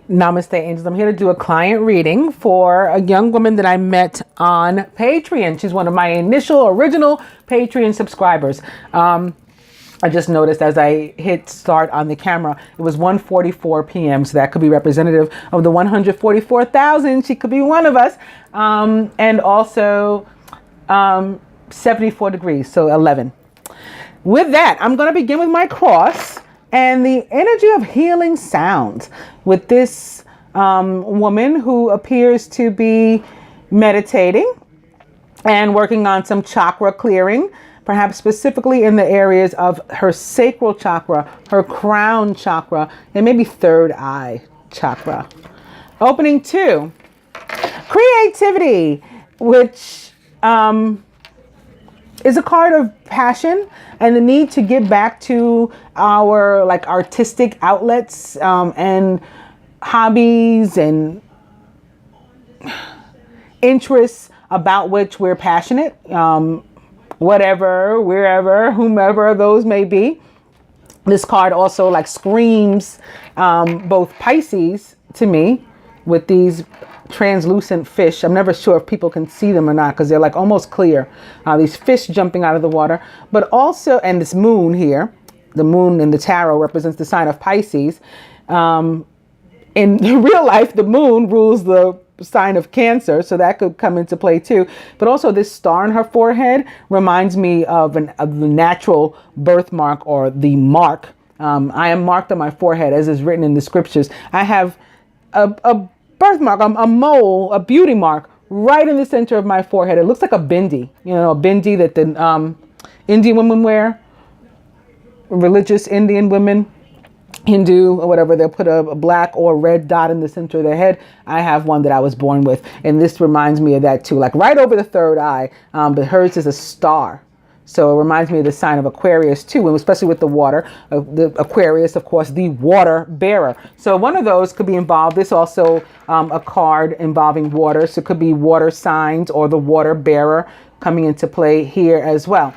Namaste, angels. I'm here to do a client reading for a young woman that I met on Patreon. She's one of my original Patreon subscribers. I just noticed as I hit start on the camera, it was 1:44 p.m. So that could be representative of the 144,000. She could be one of us. And also 74 degrees, so 11. With that, I'm going to begin with my cross and the energy of healing sounds with this woman who appears to be meditating and working on some chakra clearing, perhaps specifically in the areas of her sacral chakra, her crown chakra, and maybe third eye chakra. Opening 2, creativity, which is a card of passion and the need to get back to our artistic outlets and hobbies and interests about which we're passionate, whatever, wherever, whomever those may be. This card also screams both Pisces to me with these translucent fish. I'm never sure if people can see them or not because they're almost clear. These fish jumping out of the water, but also, and this moon here, the moon in the tarot represents the sign of Pisces. In real life, the moon rules the sign of Cancer, so that could come into play too. But also this star on her forehead reminds me of the natural birthmark or the mark. I am marked on my forehead as is written in the scriptures. I have a birthmark, a mole, a beauty mark right in the center of my forehead. It looks like a bindi, a bindi that the Indian women wear, religious Indian women, Hindu or whatever. They'll put a black or red dot in the center of their head. I have one that I was born with, and this reminds me of that too, right over the third eye, but hers is a star. So it reminds me of the sign of Aquarius too, and especially with the water. The Aquarius, of course, the water bearer. So one of those could be involved. This also a card involving water. So it could be water signs or the water bearer coming into play here as well.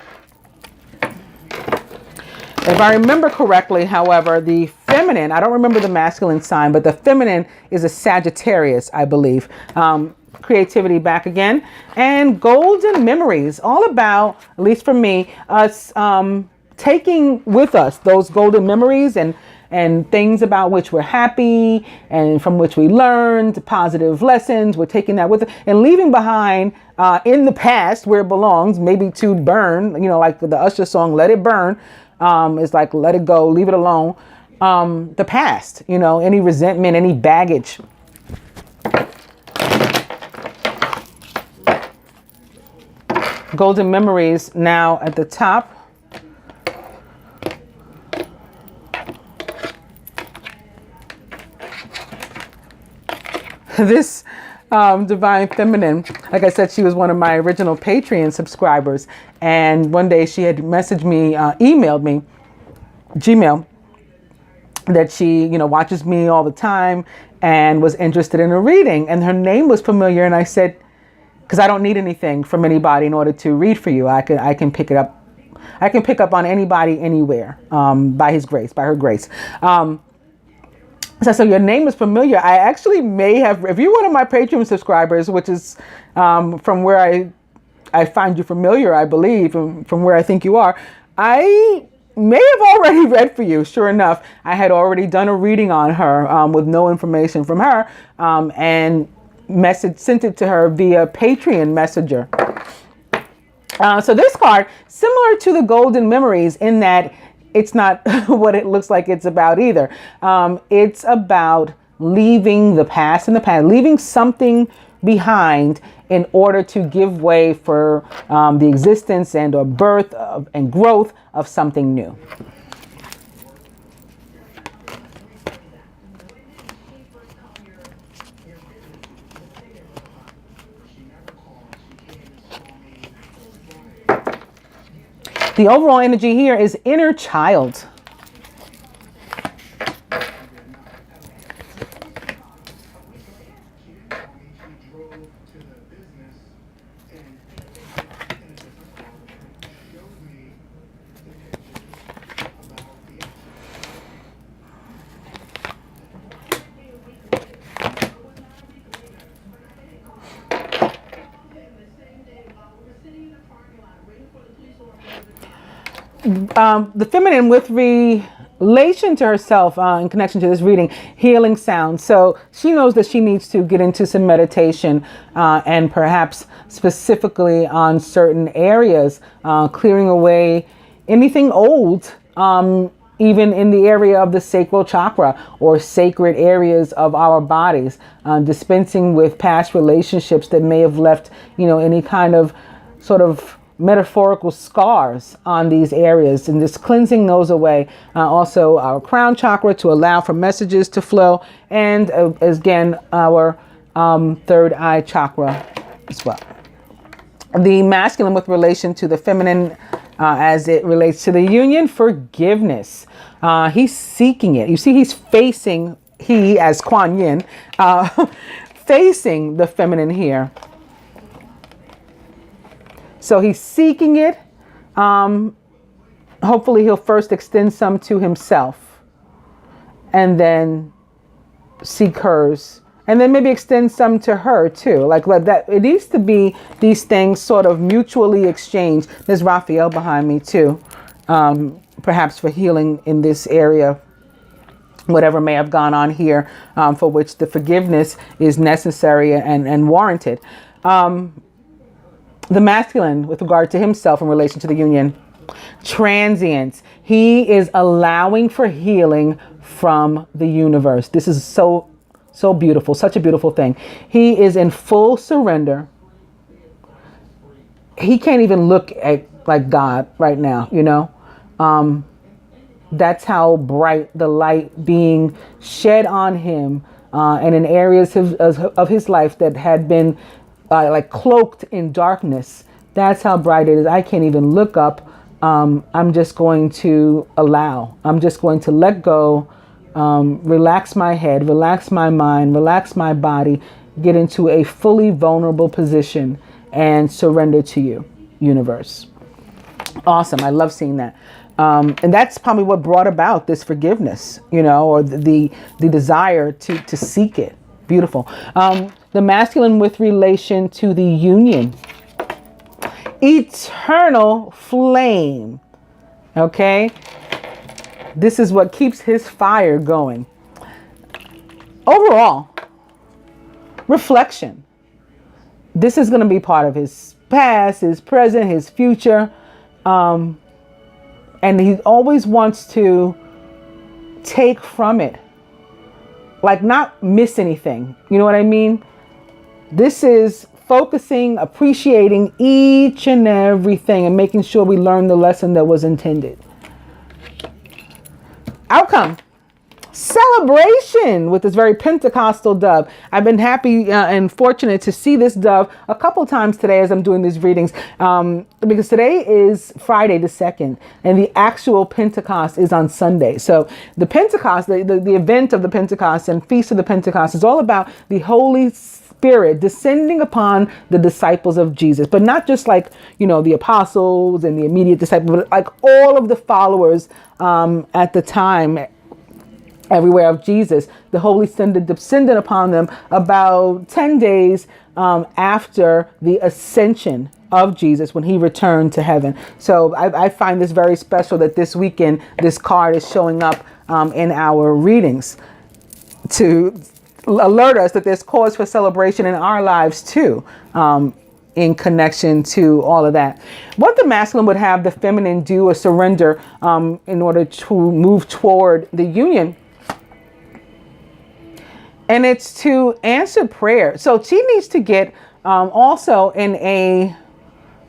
If I remember correctly, however, the feminine, I don't remember the masculine sign, but the feminine is a Sagittarius, I believe. Creativity back again, and golden memories, all about, at least for me, us taking with us those golden memories and things about which we're happy and from which we learned positive lessons. We're taking that with us and leaving behind in the past where it belongs, maybe to burn, like the Usher song, Let It Burn, is let it go, leave it alone. The past, any resentment, any baggage. Golden memories now at the top. This divine feminine, like I said, she was one of my original Patreon subscribers. And one day she had messaged me, emailed me, Gmail, that she, watches me all the time and was interested in a reading. And her name was familiar. And I said, because I don't need anything from anybody in order to read for you. I can pick it up. I can pick up on anybody, anywhere, by his grace, by her grace. So your name is familiar. I actually may have, if you're one of my Patreon subscribers, which is from where I find you familiar, I believe, from where I think you are, I may have already read for you. Sure enough, I had already done a reading on her with no information from her, and sent it to her via Patreon Messenger. So this card, similar to the golden memories in that it's not what it looks like it's about either. It's about leaving the past in the past, leaving something behind in order to give way for the existence and or birth and growth of something new. The overall energy here is inner child. The feminine with relation to herself in connection to this reading, healing sound. So she knows that she needs to get into some meditation and perhaps specifically on certain areas, clearing away anything old, even in the area of the sacral chakra or sacred areas of our bodies, dispensing with past relationships that may have left, any kind of sort of metaphorical scars on these areas, and just cleansing those away. Also our crown chakra to allow for messages to flow, and again our third eye chakra as well. The masculine with relation to the feminine as it relates to the union, forgiveness. He's seeking it. You see, he's facing, he as Kuan Yin, facing the feminine here. So he's seeking it. Hopefully he'll first extend some to himself and then seek hers, and then maybe extend some to her too. Like that. It needs to be these things sort of mutually exchanged. There's Raphael behind me too. Perhaps for healing in this area, whatever may have gone on here, for which the forgiveness is necessary and warranted. The masculine with regard to himself in relation to the union, transience. He is allowing for healing from the universe. This is so beautiful, such a beautiful thing. He is in full surrender. He can't even look at like God right now, that's how bright the light being shed on him, and in areas of his life that had been like cloaked in darkness. That's how bright it is. I can't even look up. I'm just going to allow. I'm just going to let go, relax my head, relax my mind, relax my body, get into a fully vulnerable position and surrender to you, universe. Awesome. I love seeing that. And that's probably what brought about this forgiveness, or the desire to seek it. Beautiful. The masculine with relation to the union, eternal flame. Okay. This is what keeps his fire going. Overall, reflection. This is going to be part of his past, his present, his future. And he always wants to take from it, like not miss anything. You know what I mean? This is focusing, appreciating each and everything and making sure we learn the lesson that was intended. Outcome. Celebration with this very Pentecostal dove. I've been happy and fortunate to see this dove a couple times today as I'm doing these readings, because today is Friday the 2nd and the actual Pentecost is on Sunday. So the Pentecost, the event of the Pentecost and Feast of the Pentecost is all about the Holy Spirit descending upon the disciples of Jesus, but not just like, the apostles and the immediate disciples, but like all of the followers at the time, everywhere of Jesus. The Holy Spirit descended upon them about 10 days after the ascension of Jesus, when he returned to heaven. So I find this very special that this weekend, this card is showing up in our readings to alert us that there's cause for celebration in our lives too, in connection to all of that. What the masculine would have the feminine do or surrender in order to move toward the union. And it's to answer prayer. So she needs to get also in a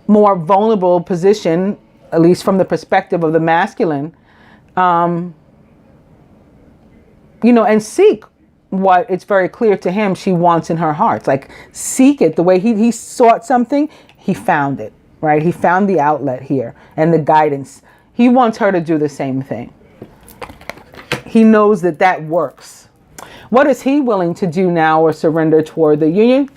more vulnerable position, at least from the perspective of the masculine, and seek what it's very clear to him she wants in her heart. Like seek it the way he sought something, he found it, right? He found the outlet here and the guidance. He wants her to do the same thing. He knows that works. What is he willing to do now or surrender toward the union?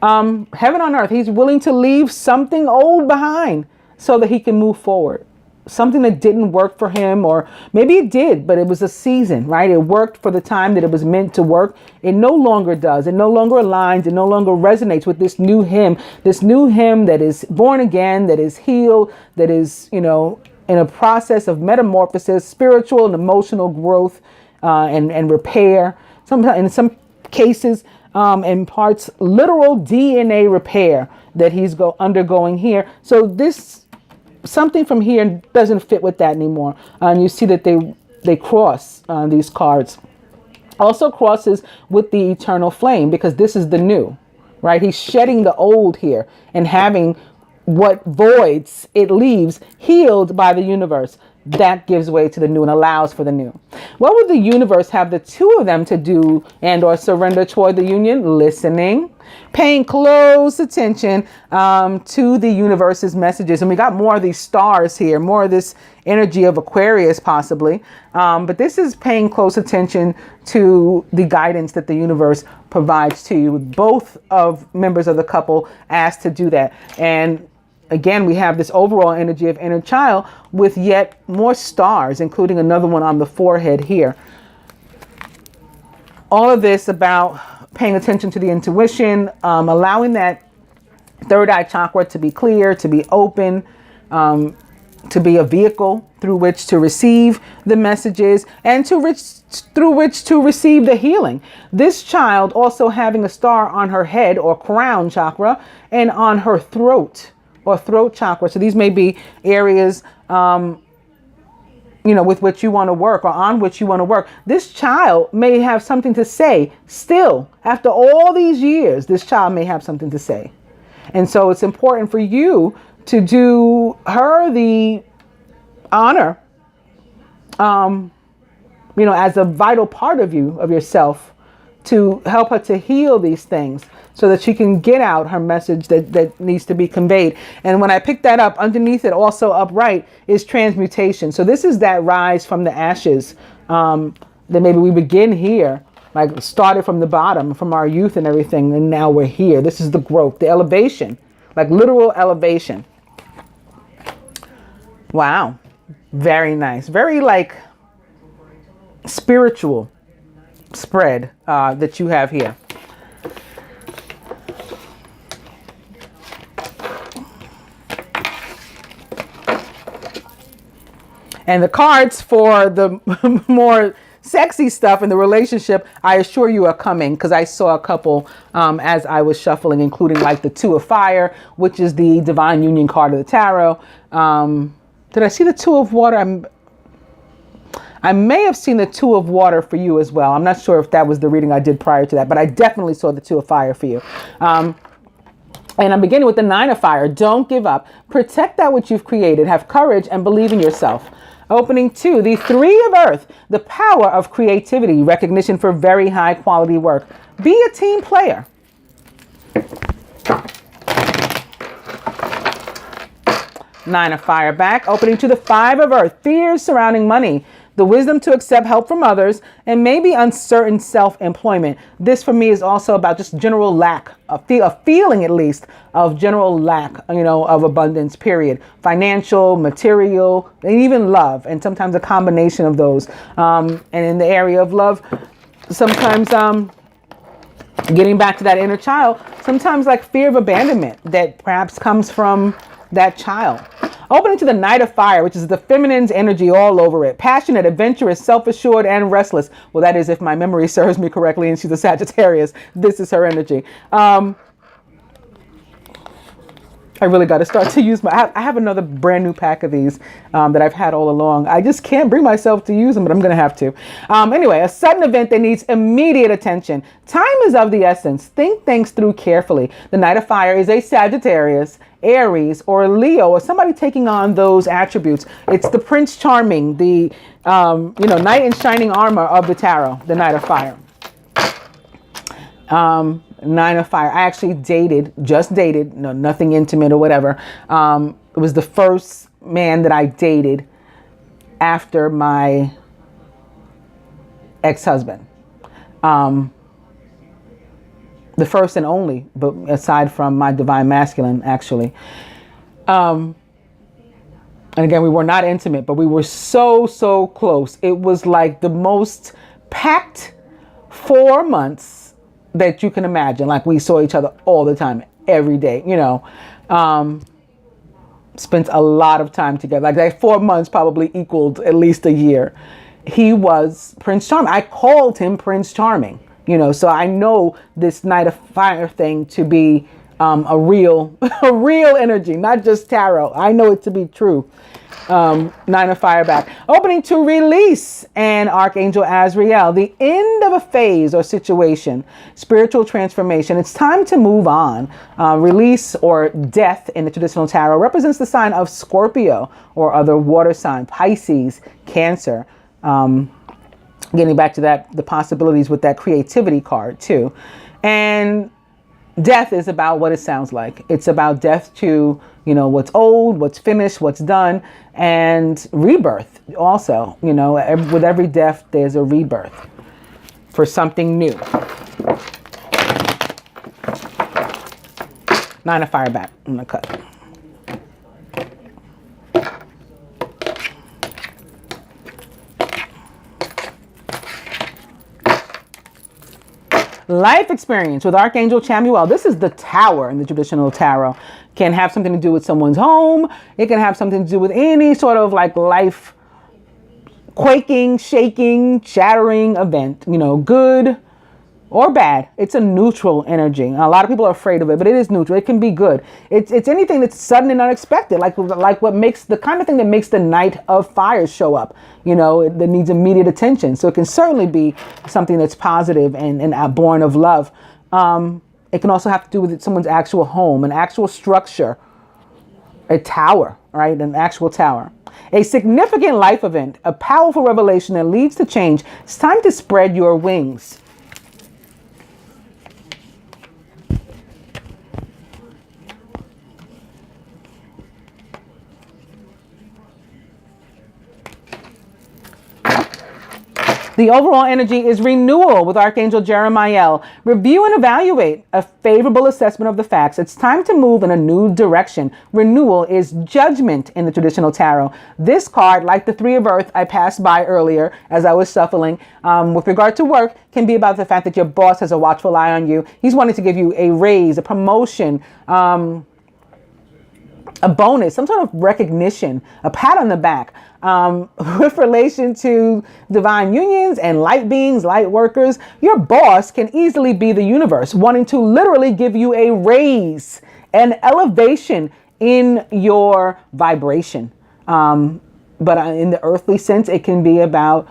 Heaven on earth. He's willing to leave something old behind so that he can move forward. Something that didn't work for him, or maybe it did, but it was a season, right? It worked for the time that it was meant to work. It no longer does. It no longer aligns. It no longer resonates with this new him that is born again, that is healed, that is, in a process of metamorphosis, spiritual and emotional growth, and repair. Sometimes, in some cases, in parts, literal DNA repair that he's undergoing here. So this, something from here doesn't fit with that anymore. And you see that they cross these cards. Also crosses with the eternal flame, because this is the new, right? He's shedding the old here and having what voids it leaves healed by the universe. That gives way to the new and allows for the new. What would the universe have the two of them to do and or surrender toward the union? Listening, paying close attention to the universe's messages. And we got more of these stars here, more of this energy of Aquarius possibly. But this is paying close attention to the guidance that the universe provides to you. Both of members of the couple asked to do that. And again, we have this overall energy of inner child with yet more stars, including another one on the forehead here. All of this about paying attention to the intuition, allowing that third eye chakra to be clear, to be open, to be a vehicle through which to receive the messages and through which to receive the healing. This child also having a star on her head or crown chakra and on her throat or throat chakra. So these may be areas, with which you want to work or on which you want to work. This child may have something to say still. After all these years, this child may have something to say. And so it's important for you to do her the honor, as a vital part of you, of yourself, to help her to heal these things so that she can get out her message that needs to be conveyed. And when I picked that up, underneath it, also upright, is transmutation. So this is that rise from the ashes, that maybe we begin here, like started from the bottom, from our youth and everything, and now we're here. This is the growth, the elevation, like literal elevation. Wow. Very nice. Very like spiritual spread that you have here. And the cards for the more sexy stuff in the relationship, I assure you, are coming, because I saw a couple as I was shuffling, including like the Two of Fire, which is the divine union card of the tarot. Did I see the Two of Water? I may have seen the Two of Water for you as well. I'm not sure if that was the reading I did prior to that, but I definitely saw the Two of Fire for you. And I'm beginning with the Nine of Fire. Don't give up. Protect that which you've created. Have courage and believe in yourself. Opening 2, the Three of Earth, the power of creativity, recognition for very high quality work. Be a team player. Nine of Fire back. Opening to the Five of Earth, fears surrounding money, the wisdom to accept help from others, and maybe uncertain self-employment. This for me is also about just general lack, a feeling at least of general lack, of abundance, period. Financial, material, and even love, and sometimes a combination of those. And in the area of love, sometimes getting back to that inner child, sometimes like fear of abandonment that perhaps comes from that child. Opening to the Knight of Fire, which is the feminine's energy all over it. Passionate, adventurous, self-assured, and restless. Well, that is if my memory serves me correctly and she's a Sagittarius. This is her energy. I really got to start to use I have another brand new pack of these that I've had all along. I just can't bring myself to use them, but I'm going to have to. Anyway, a sudden event that needs immediate attention. Time is of the essence. Think things through carefully. The Knight of Fire is a Sagittarius, Aries, or Leo, or somebody taking on those attributes. It's the Prince Charming, the knight in shining armor of the tarot, the Knight of Fire. Nine of Fire. I actually just dated, nothing intimate or whatever. It was the first man that I dated after my ex-husband. The first and only, but aside from my divine masculine, actually. And again, we were not intimate, but we were so, so close. It was like the most packed 4 months that you can imagine. Like we saw each other all the time, every day, spent a lot of time together. Like 4 months probably equaled at least a year. He was Prince Charming. I called him Prince Charming, you know, so I know this Knight of Fire thing to be a real energy, not just tarot. I know it to be true. Nine of Fire back. Opening to release and Archangel Azrael. The end of a phase or situation. Spiritual transformation. It's time to move on. Release or death in the traditional tarot represents the sign of Scorpio or other water sign. Pisces, Cancer. Getting back to that, the possibilities with that creativity card too. And death is about what it sounds like. It's about death to, you know, what's old, what's finished, what's done, and rebirth also. You know, with every death, there's a rebirth for something new. Nine of Fire back. I'm gonna cut. Life experience with Archangel Chamuel. This is the Tower in the traditional tarot. Can have something to do with someone's home. It can have something to do with any sort of like life quaking, shaking, shattering event, you know, good or bad. It's a neutral energy. A lot of people are afraid of it, but it is neutral. It can be good. It's anything that's sudden and unexpected, like what makes the kind of thing that makes the Knight of Fire show up, you know, that needs immediate attention. So it can certainly be something that's positive and born of love. It can also have to do with someone's actual home, an actual structure, a tower, right? An actual tower. A significant life event, a powerful revelation that leads to change. It's time to spread your wings. The overall energy is renewal with Archangel Jeremiel. Review and evaluate a favorable assessment of the facts. It's time to move in a new direction. Renewal is judgment in the traditional tarot. This card, like the Three of Earth I passed by earlier as I was shuffling, with regard to work, can be about the fact that your boss has a watchful eye on you. He's wanting to give you a raise, a promotion, a bonus, some sort of recognition, a pat on the back. With relation to divine unions and light beings, light workers, your boss can easily be the universe, wanting to literally give you a raise, an elevation in your vibration. But in the earthly sense, it can be about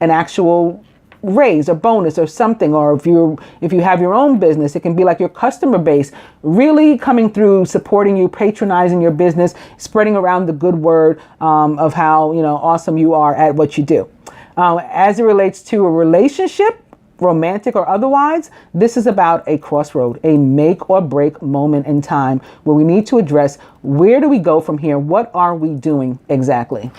an actual raise or bonus or something. Or if you have your own business, it can be like your customer base really coming through, supporting you, patronizing your business, spreading around the good word of how, you know, awesome you are at what you do. As it relates to a relationship, romantic or otherwise, this is about a crossroad, a make or break moment in time where we need to address, where do we go from here? What are we doing exactly?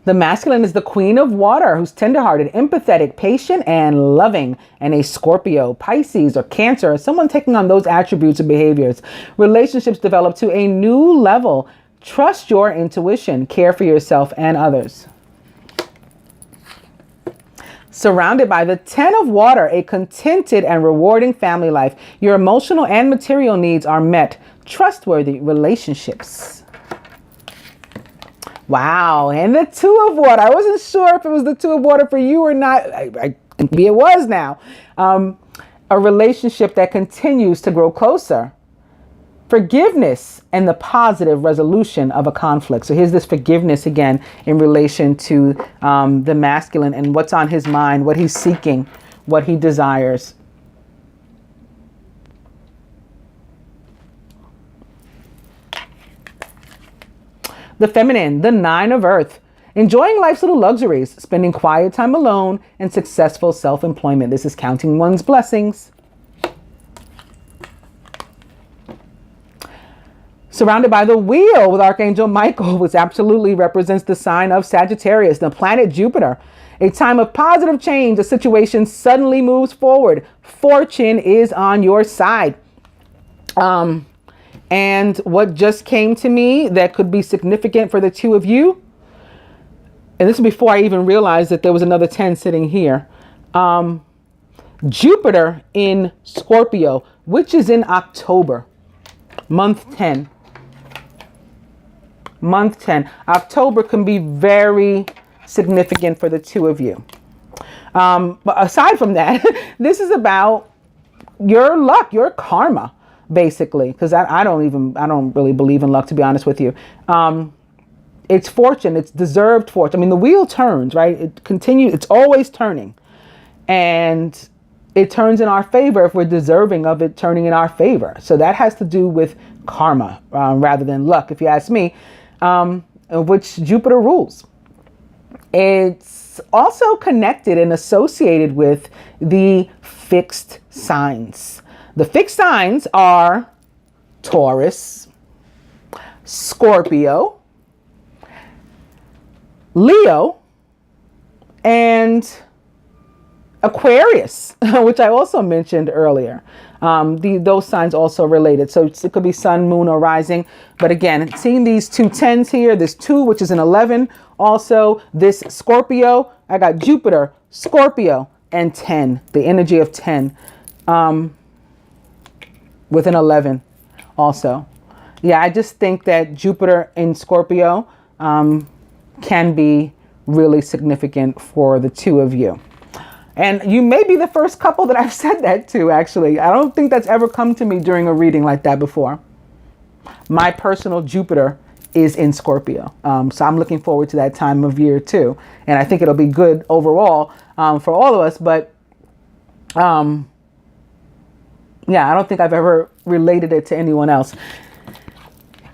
The masculine is the Queen of Water, who's tenderhearted, empathetic, patient, and loving, and a Scorpio, Pisces, or Cancer, someone taking on those attributes and behaviors. Relationships develop to a new level. Trust your intuition. Care for yourself and others. Surrounded by the Ten of Water, a contented and rewarding family life. Your emotional and material needs are met. Trustworthy relationships. Wow, and the Two of Water. I wasn't sure if it was the Two of Water for you or not. I think maybe it was now. A relationship that continues to grow closer. Forgiveness and the positive resolution of a conflict. So here's this forgiveness again in relation to the masculine and what's on his mind, what he's seeking, what he desires. The feminine, the Nine of Earth, enjoying life's little luxuries, spending quiet time alone, and successful self-employment. This is counting one's blessings. Surrounded by the wheel with Archangel Michael, which absolutely represents the sign of Sagittarius, the planet Jupiter. A time of positive change. A situation suddenly moves forward. Fortune is on your side. And what just came to me that could be significant for the two of you, and this is before I even realized that there was another 10 sitting here. Jupiter in Scorpio, which is in October, month 10. Month 10. October can be very significant for the two of you. But aside from that, this is about your luck, your karma, basically, because I don't really believe in luck, to be honest with you. It's fortune, it's deserved fortune. I mean, the wheel turns, right? It continues, it's always turning. And it turns in our favor if we're deserving of it turning in our favor. So that has to do with karma rather than luck, if you ask me, which Jupiter rules. It's also connected and associated with the fixed signs. The fixed signs are Taurus, Scorpio, Leo, and Aquarius, which I also mentioned earlier. Those signs also related. So it could be sun, moon, or rising. But again, seeing these two 10s here, this 2, which is an 11. Also, this Scorpio, I got Jupiter, Scorpio, and 10, the energy of 10, with an 11 also. Yeah, I just think that Jupiter in Scorpio can be really significant for the two of you. And you may be the first couple that I've said that to, actually. I don't think that's ever come to me during a reading like that before. My personal Jupiter is in Scorpio. So I'm looking forward to that time of year too. And I think it'll be good overall for all of us. But yeah, I don't think I've ever related it to anyone else.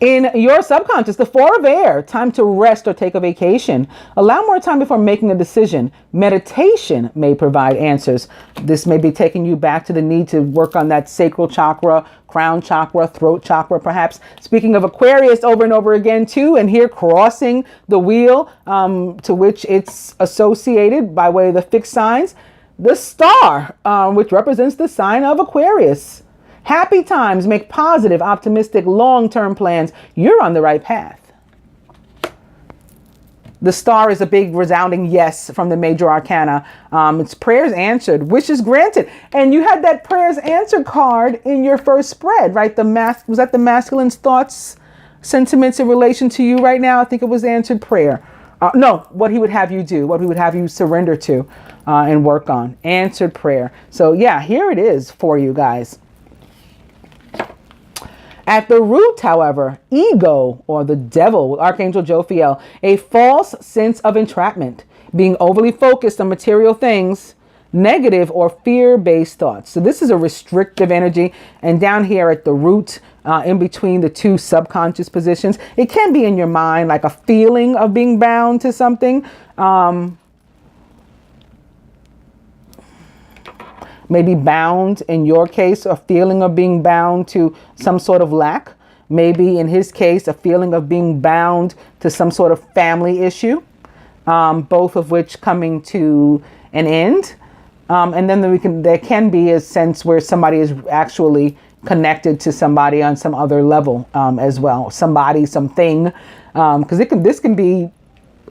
In your subconscious, the 4 of air, time to rest or take a vacation. Allow more time before making a decision. Meditation may provide answers. This may be taking you back to the need to work on that sacral chakra, crown chakra, throat chakra, perhaps. Speaking of Aquarius over and over again too, and here crossing the wheel to which it's associated by way of the fixed signs. The star, which represents the sign of Aquarius. Happy times, make positive, optimistic, long-term plans. You're on the right path. The star is a big resounding yes from the major arcana. It's prayers answered, wishes granted. And you had that prayers answered card in your first spread, right? Was that the masculine's thoughts, sentiments in relation to you right now? I think it was answered prayer. No, what he would have you do, what he would have you surrender to and work on. Answered prayer. So yeah, here it is for you guys. At the root, however, ego, or the devil with Archangel Jophiel, a false sense of entrapment, being overly focused on material things, negative or fear-based thoughts. So this is a restrictive energy. And down here at the root, in between the two subconscious positions, it can be in your mind, like a feeling of being bound to something. Maybe bound, in your case, a feeling of being bound to some sort of lack. Maybe in his case, a feeling of being bound to some sort of family issue, both of which coming to an end. And then there can be a sense where somebody is actually connected to somebody on some other level as well. Somebody, something, because this can be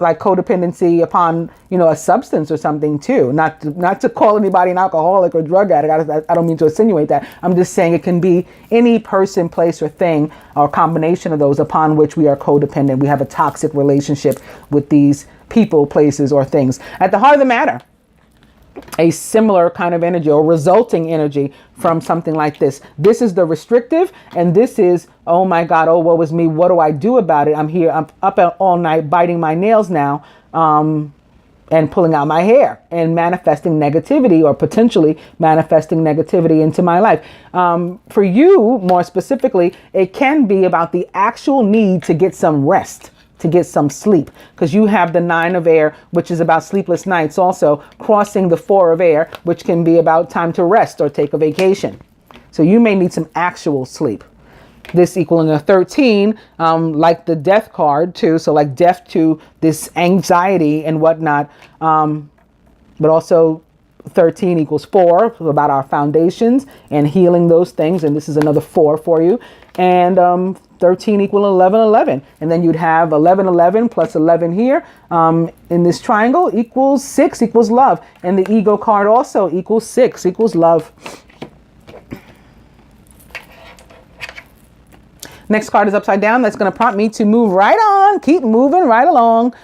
like codependency upon, a substance or something too. Not to call anybody an alcoholic or drug addict. I don't mean to insinuate that. I'm just saying it can be any person, place, or thing, or a combination of those upon which we are codependent. We have a toxic relationship with these people, places, or things. At the heart of the matter, a similar kind of energy or resulting energy from something like this. This is the restrictive, and this is, oh my God, oh, woe is me. What do I do about it? I'm up all night biting my nails now and pulling out my hair and manifesting negativity, or potentially manifesting negativity into my life. For you, more specifically, it can be about the actual need to get some rest, to get some sleep, because you have the 9 of air, which is about sleepless nights, also crossing the 4 of air, which can be about time to rest or take a vacation. So you may need some actual sleep. this equaling a 13, like the death card too. So like death to this anxiety and whatnot. But also 13 equals 4, so about our foundations and healing those things. And this is another 4 for you. And 13 equal 11, 11. And then you'd have 11, 11 plus 11 here in this triangle equals 6, equals love. And the ego card also equals 6, equals love. Next card is upside down. That's going to prompt me to move right on, keep moving right along.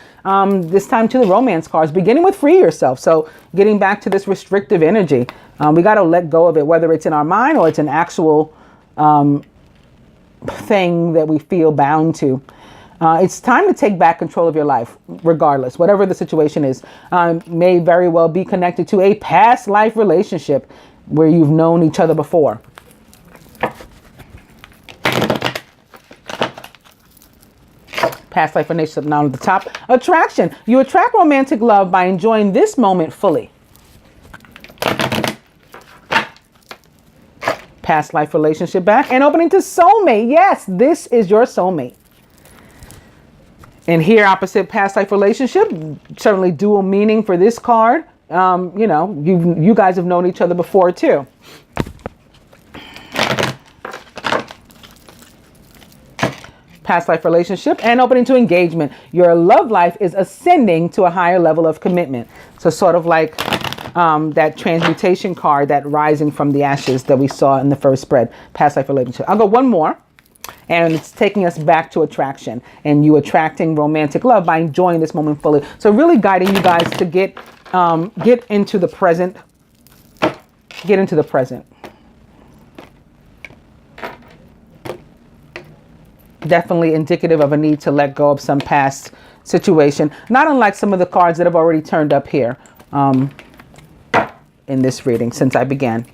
This time to the romance cards, beginning with free yourself. So getting back to this restrictive energy. We got to let go of it, whether it's in our mind or it's an actual thing that we feel bound to. It's time to take back control of your life, regardless, whatever the situation is. May very well be connected to a past life relationship where you've known each other before. Past life relationship now at the top. Attraction. You attract romantic love by enjoying this moment fully. Past life relationship back and opening to soulmate. Yes, this is your soulmate. And here, opposite past life relationship, certainly dual meaning for this card. You know, you guys have known each other before too. Past life relationship and opening to engagement. Your love life is ascending to a higher level of commitment. So sort of like that transmutation card, that rising from the ashes that we saw in the first spread. Past life relationship. I'll go one more. And it's taking us back to attraction and you attracting romantic love by enjoying this moment fully. So really guiding you guys to get into the present. Get into the present. Definitely indicative of a need to let go of some past situation. Not unlike some of the cards that have already turned up here in this reading since I began.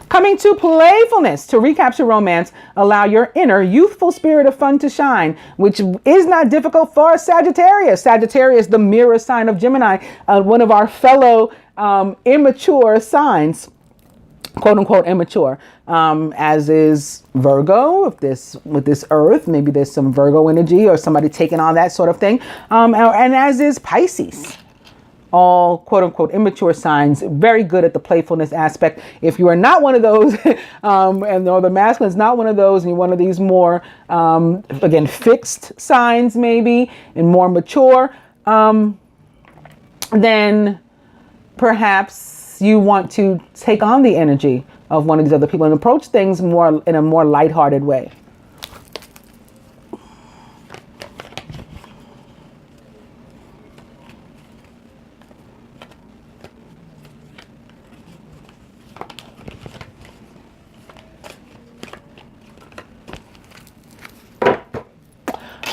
Coming to playfulness. To recapture romance, allow your inner youthful spirit of fun to shine, which is not difficult for Sagittarius. Sagittarius, the mirror sign of Gemini, one of our fellow immature signs. Quote unquote immature, as is Virgo with this earth. Maybe there's some Virgo energy or somebody taking on that sort of thing. And as is Pisces. All quote unquote immature signs, very good at the playfulness aspect. If you are not one of those, or the masculine is not one of those, and you're one of these more, again, fixed signs maybe, and more mature, then perhaps you want to take on the energy of one of these other people and approach things more in a more lighthearted way.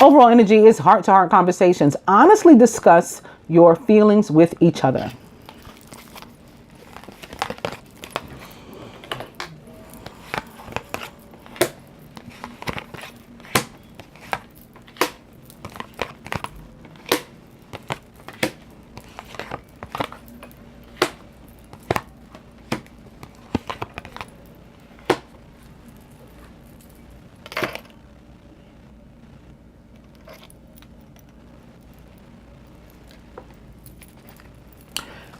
Overall energy is heart-to-heart conversations. Honestly discuss your feelings with each other.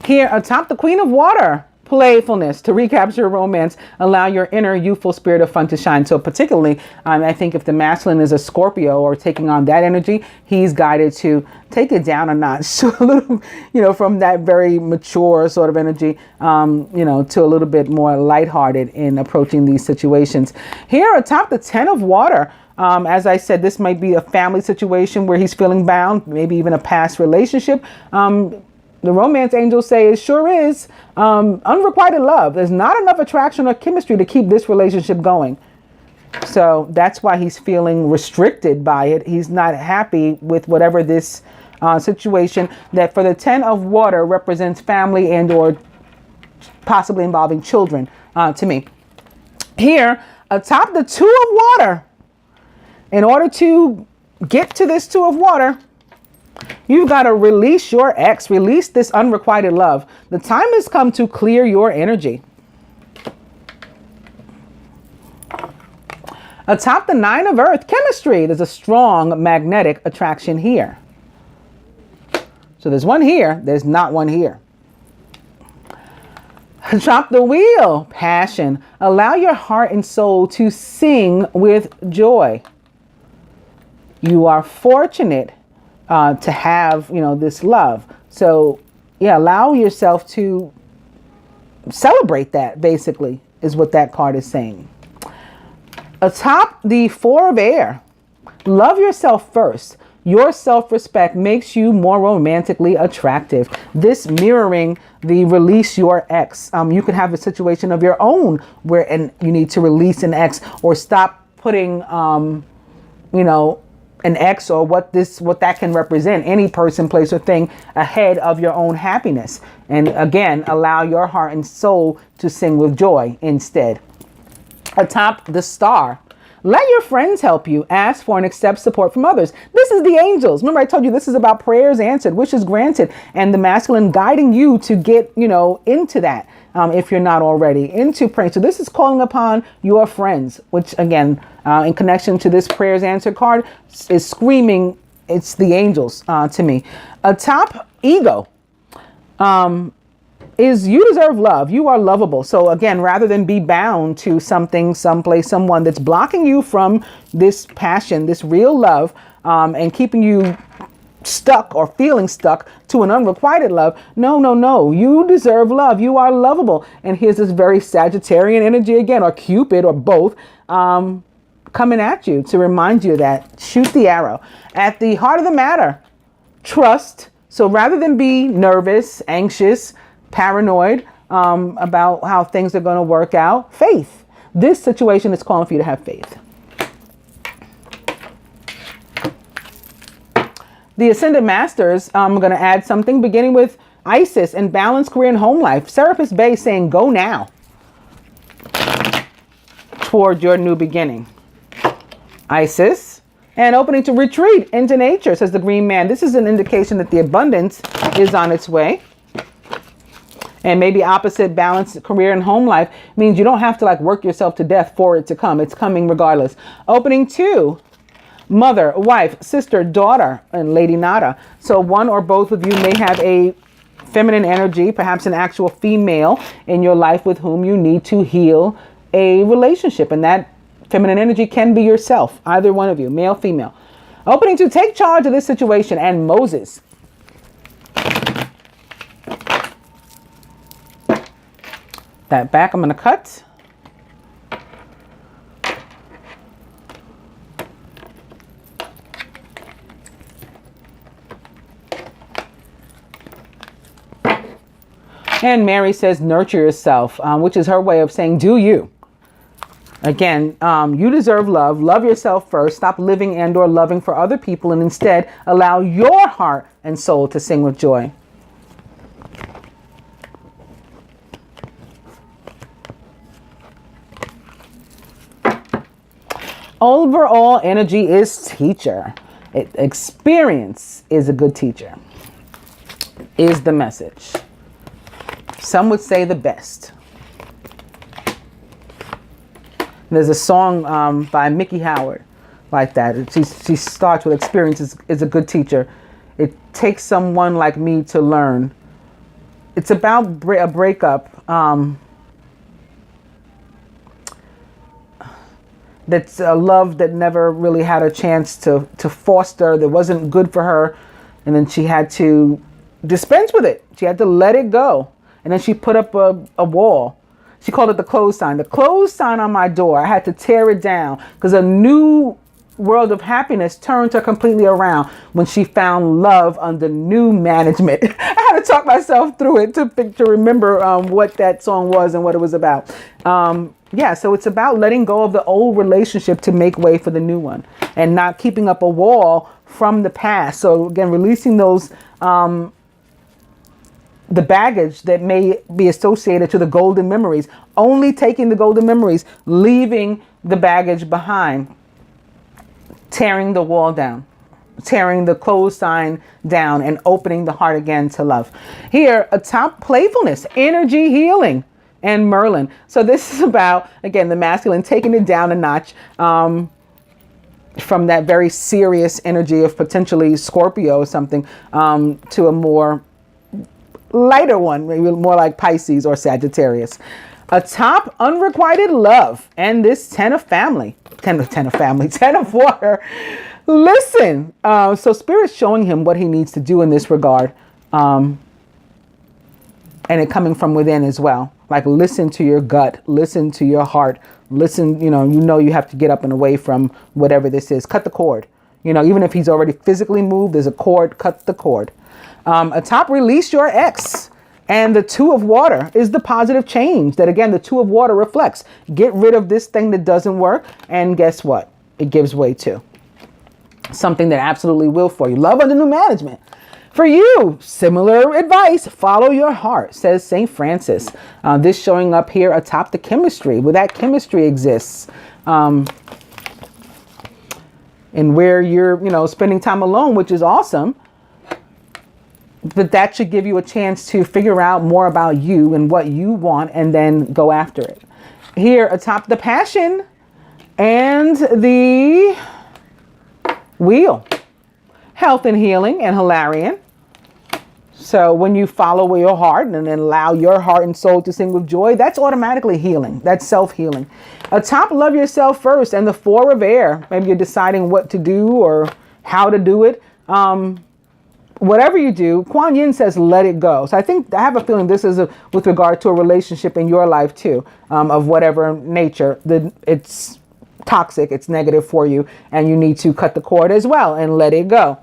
Here atop the Queen of Water, playfulness. To recapture romance, allow your inner youthful spirit of fun to shine. So particularly, I think if the masculine is a Scorpio or taking on that energy, he's guided to take it down a notch, a little, from that very mature sort of energy, to a little bit more lighthearted in approaching these situations. Here atop the 10 of Water, as I said, this might be a family situation where he's feeling bound, maybe even a past relationship. The romance angels say it sure is unrequited love. There's not enough attraction or chemistry to keep this relationship going. So that's why he's feeling restricted by it. He's not happy with whatever this situation that for the 10 of Water represents family and or possibly involving children to me. Here, atop the 2 of Water, in order to get to this 2 of Water, you've got to release your ex, release this unrequited love. The time has come to clear your energy. Atop the 9 of Earth, chemistry. There's a strong magnetic attraction here. So there's one here. There's not one here. Atop the wheel, passion. Allow your heart and soul to sing with joy. You are fortunate to have, this love. So, yeah, allow yourself to celebrate that, basically, is what that card is saying. Atop the 4 of air, love yourself first. Your self-respect makes you more romantically attractive. This mirroring the release your ex. You could have a situation of your own where you need to release an ex, or stop putting, an ex or what that can represent, any person, place, or thing, ahead of your own happiness. And again, allow your heart and soul to sing with joy instead. Atop the star, let your friends help you. Ask for and accept support from others. This is the angels. Remember, I told you this is about prayers answered, wishes granted, and the masculine guiding you to get, into that. If you're not already into praying. So this is calling upon your friends, which again, in connection to this prayers answered card, is screaming, it's the angels to me. Atop ego. Is you deserve love. You are lovable. So again, rather than be bound to something, someplace, someone that's blocking you from this passion, this real love, and keeping you stuck or feeling stuck to an unrequited love. No. You deserve love. You are lovable. And here's this very Sagittarian energy again, or Cupid, or both, coming at you to remind you that. Shoot the arrow. At the heart of the matter, trust. So rather than be nervous, anxious, paranoid about how things are going to work out, faith. This situation is calling for you to have faith. The Ascended Masters, I'm going to add something beginning with Isis and balanced career and home life. Serapis Bay saying go now toward your new beginning. Isis and opening to retreat into nature, says the Green Man. This is an indication that the abundance is on its way. And maybe opposite, balanced career and home life means you don't have to work yourself to death for it to come. It's coming regardless. Opening to mother, wife, sister, daughter, and Lady Nada. So one or both of you may have a feminine energy, perhaps an actual female in your life with whom you need to heal a relationship. And that feminine energy can be yourself, either one of you, male, female. Opening to take charge of this situation, and Moses. That back I'm going to cut. And Mary says nurture yourself, which is her way of saying do you. Again, you deserve love. Love yourself first. Stop living and or loving for other people, and instead allow your heart and soul to sing with joy. Overall energy is teacher. Experience is a good teacher, is the message. Some would say the best. There's a song by Mickey Howard like that. She starts with experience is a good teacher. It takes someone like me to learn. It's about a breakup. That's a love that never really had a chance to foster, that wasn't good for her. And then she had to dispense with it. She had to let it go. And then she put up a wall. She called it the closed sign. The closed sign on my door. I had to tear it down because a new world of happiness turned her completely around when she found love under new management. I had to talk myself through it to remember what that song was and what it was about. Yeah, so it's about letting go of the old relationship to make way for the new one and not keeping up a wall from the past. So again, releasing those, the baggage that may be associated to the golden memories, only taking the golden memories, leaving the baggage behind, tearing the wall down, tearing the closed sign down, and opening the heart again to love. Here, atop playfulness, energy healing. and Merlin. So this is about, again, the masculine taking it down a notch from that very serious energy of potentially Scorpio or something to a more lighter one, maybe more like Pisces or Sagittarius. Atop unrequited love and this 10 of water. Listen, so Spirit's showing him what he needs to do in this regard. And it coming from within as well. Like, listen to your gut, listen to your heart, listen, you know you have to get up and away from whatever this is. Cut the cord. Even if he's already physically moved, there's a cord, cut the cord. Atop release your ex. And the 2 of water is the positive change that, again, the 2 of water reflects. Get rid of this thing that doesn't work. And guess what? It gives way to something that absolutely will for you. Love under new management. For you, similar advice, follow your heart, says St. Francis. This showing up here atop the chemistry, where that chemistry exists. And where you're, spending time alone, which is awesome. But that should give you a chance to figure out more about you and what you want and then go after it. Here atop the passion and the wheel. Health and healing and Hilarion. So when you follow your heart and then allow your heart and soul to sing with joy, that's automatically healing. That's self-healing. Atop love yourself first and the 4 of air. Maybe you're deciding what to do or how to do it. Whatever you do, Kuan Yin says, let it go. So I have a feeling this is with regard to a relationship in your life too, of whatever nature. It's toxic, it's negative for you, and you need to cut the cord as well and let it go.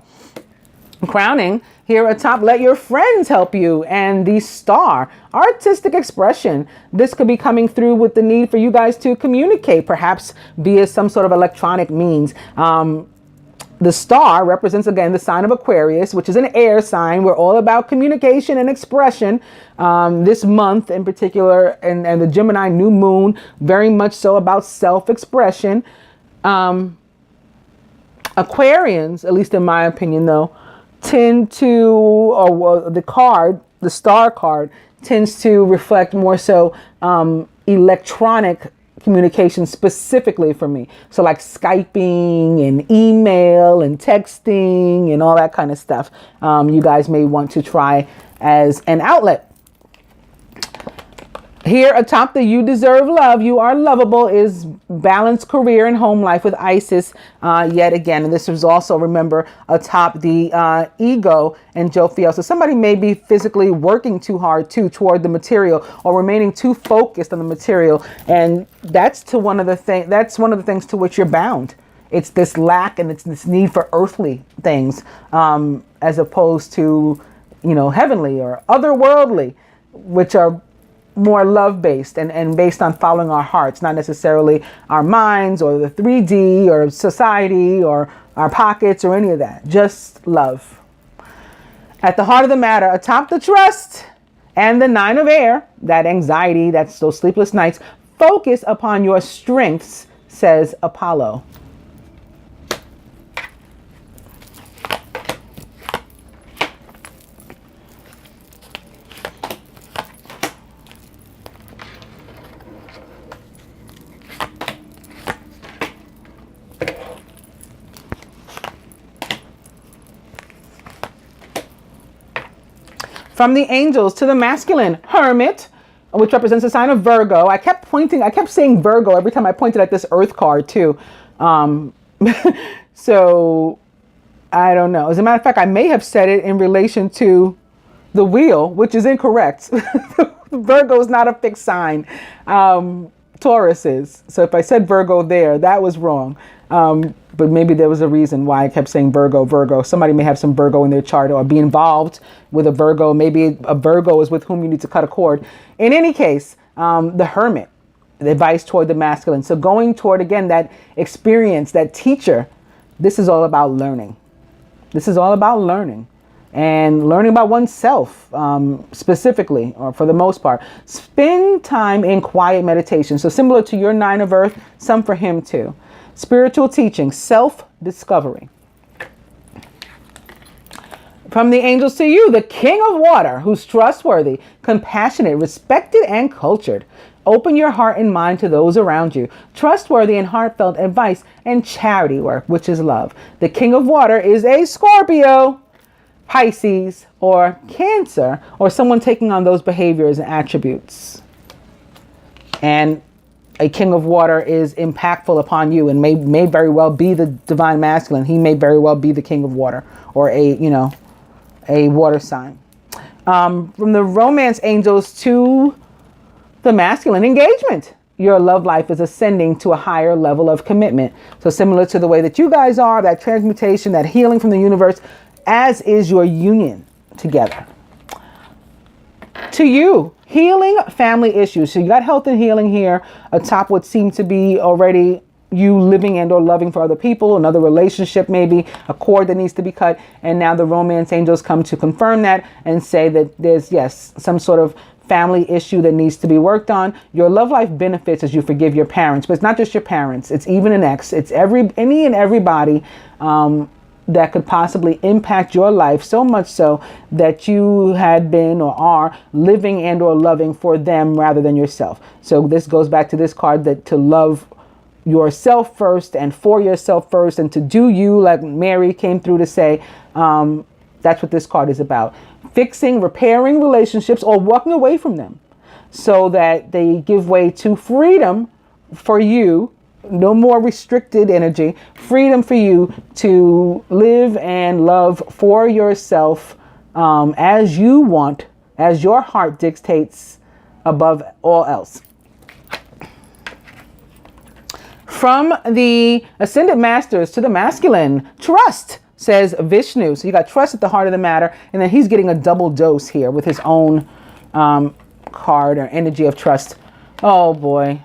Crowning, here atop, let your friends help you, and the star, artistic expression. This could be coming through with the need for you guys to communicate, perhaps via some sort of electronic means. The star represents, again, the sign of Aquarius, which is an air sign. We're all about communication and expression. This month in particular, and the Gemini new moon, very much so about self-expression. Aquarians, at least in my opinion, though, tend to, or the star card, tends to reflect more so electronic communication specifically for me. So like Skyping and email and texting and all that kind of stuff. You guys may want to try as an outlet. Here atop the you deserve love, you are lovable is balanced career and home life with Isis yet again. And this was also, remember, atop the ego and Jophiel. So somebody may be physically working too hard toward the material or remaining too focused on the material. And that's one of the things to which you're bound. It's this lack and it's this need for earthly things as opposed to, heavenly or otherworldly, which are more love-based and based on following our hearts, not necessarily our minds or the 3D or society or our pockets or any of that. Just love. At the heart of the matter, atop the trust and the 9 of air, that anxiety, that's those sleepless nights, focus upon your strengths, says Apollo. From the angels to the masculine, Hermit, which represents the sign of Virgo. I kept saying Virgo every time I pointed at this Earth card too. So I don't know. As a matter of fact, I may have said it in relation to the wheel, which is incorrect. Virgo is not a fixed sign. Taurus is. So if I said Virgo there, that was wrong. But maybe there was a reason why I kept saying Virgo. Somebody may have some Virgo in their chart or be involved with a Virgo. Maybe a Virgo is with whom you need to cut a cord. In any case, the Hermit, the advice toward the masculine. So going toward, again, that experience, that teacher, this is all about learning. This is all about learning. And learning about oneself specifically, or for the most part. Spend time in quiet meditation. So similar to your 9 of earth, some for him too. Spiritual teaching, self-discovery. From the angels to you, the King of Water, who's trustworthy, compassionate, respected, and cultured. Open your heart and mind to those around you. Trustworthy and heartfelt advice and charity work, which is love. The King of Water is a Scorpio, Pisces, or Cancer, or someone taking on those behaviors and attributes. And a King of Water is impactful upon you and may very well be the divine masculine. He may very well be the King of Water, or a water sign. From the romance angels to the masculine, engagement. Your love life is ascending to a higher level of commitment. So similar to the way that you guys are, that transmutation, that healing from the universe, as is your union together. To you, healing family issues. So you got health and healing here atop what seemed to be already you living and or loving for other people, another relationship, maybe a cord that needs to be cut. And now the romance angels come to confirm that and say that there's, yes, some sort of family issue that needs to be worked on. Your love life benefits as you forgive your parents, but it's not just your parents. It's even an ex. It's any and everybody that could possibly impact your life, so much so that you had been or are living and or loving for them rather than yourself. So this goes back to this card, that to love yourself first and for yourself first, and to do you, like Mary came through to say. That's what this card is about. Fixing, repairing relationships, or walking away from them so that they give way to freedom for you. No more restricted energy. Freedom for you to live and love for yourself as you want, as your heart dictates, above all else. From the Ascended Masters to the masculine, trust, says Vishnu. So you got trust at the heart of the matter. And then he's getting a double dose here with his own card or energy of trust. Oh boy.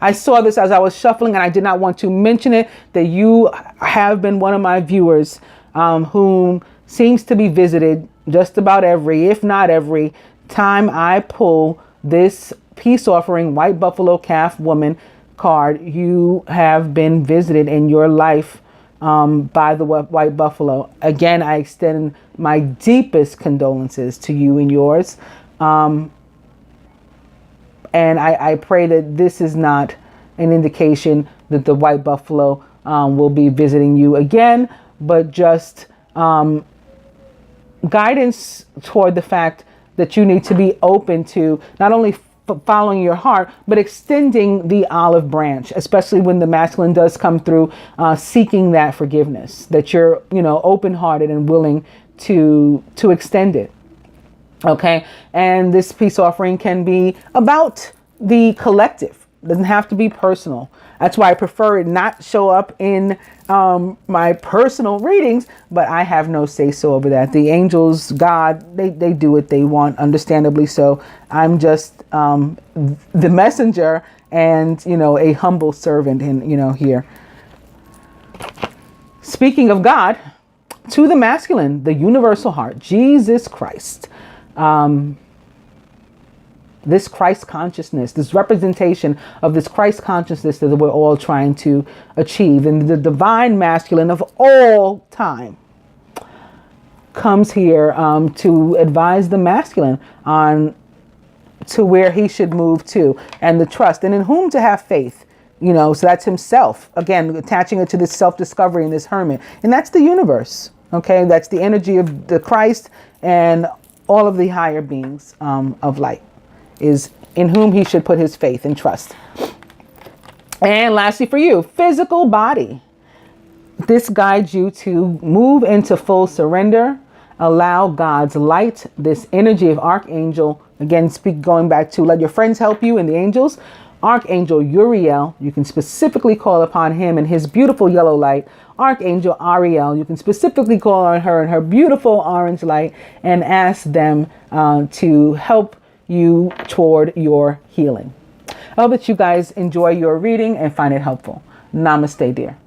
I saw this as I was shuffling, and I did not want to mention it, that you have been one of my viewers whom seems to be visited just about every, if not every, time I pull this peace offering white buffalo calf woman card. You have been visited in your life by the white buffalo. Again, I extend my deepest condolences to you and yours. And I pray that this is not an indication that the white buffalo will be visiting you again, but just guidance toward the fact that you need to be open to not only following your heart, but extending the olive branch, especially when the masculine does come through, seeking that forgiveness, that you're, open-hearted and willing to extend it. Okay. And this peace offering can be about the collective. It doesn't have to be personal. That's why I prefer it not show up in my personal readings, but I have no say so over that. The angels, God, they do what they want, understandably so. I'm just the messenger and, a humble servant in, here. Speaking of God, to the masculine, the universal heart, Jesus Christ. This Christ consciousness, this representation of this Christ consciousness that we're all trying to achieve. And the divine masculine of all time comes here to advise the masculine on to where he should move to, and the trust, and in whom to have faith. So that's himself. Again, attaching it to this self-discovery and this hermit. And that's the universe. Okay, that's the energy of the Christ and all of the higher beings of light, is in whom he should put his faith and trust. And lastly for you, physical body. This guides you to move into full surrender. Allow God's light, this energy of Archangel, again, going back to let your friends help you and the angels. Archangel Uriel, you can specifically call upon him and his beautiful yellow light. Archangel Ariel, you can specifically call on her and her beautiful orange light and ask them to help you toward your healing. I hope that you guys enjoy your reading and find it helpful. Namaste, dear.